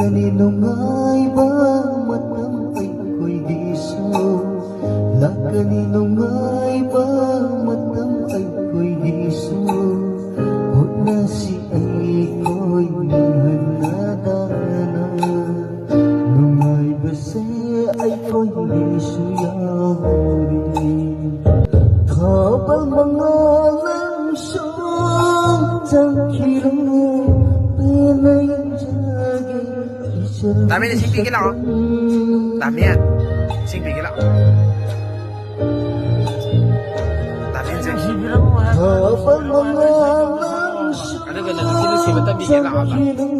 kanino nga'y ba matang ay ko'y hiso? Na kanino nga'y ba matang ay ko'y hiso? O na si ay ko'y nahanadana nung ay base ay ko'y hiso yawari. Kapal mga langsong tangkilong pinay jagi isang Dami na singpigil ako. Dami yan. Singpigil ako. Dami yan singpigil. kapal mga langsong Ano ba? Nagsinusibat ang bigil ako ba? tangkilong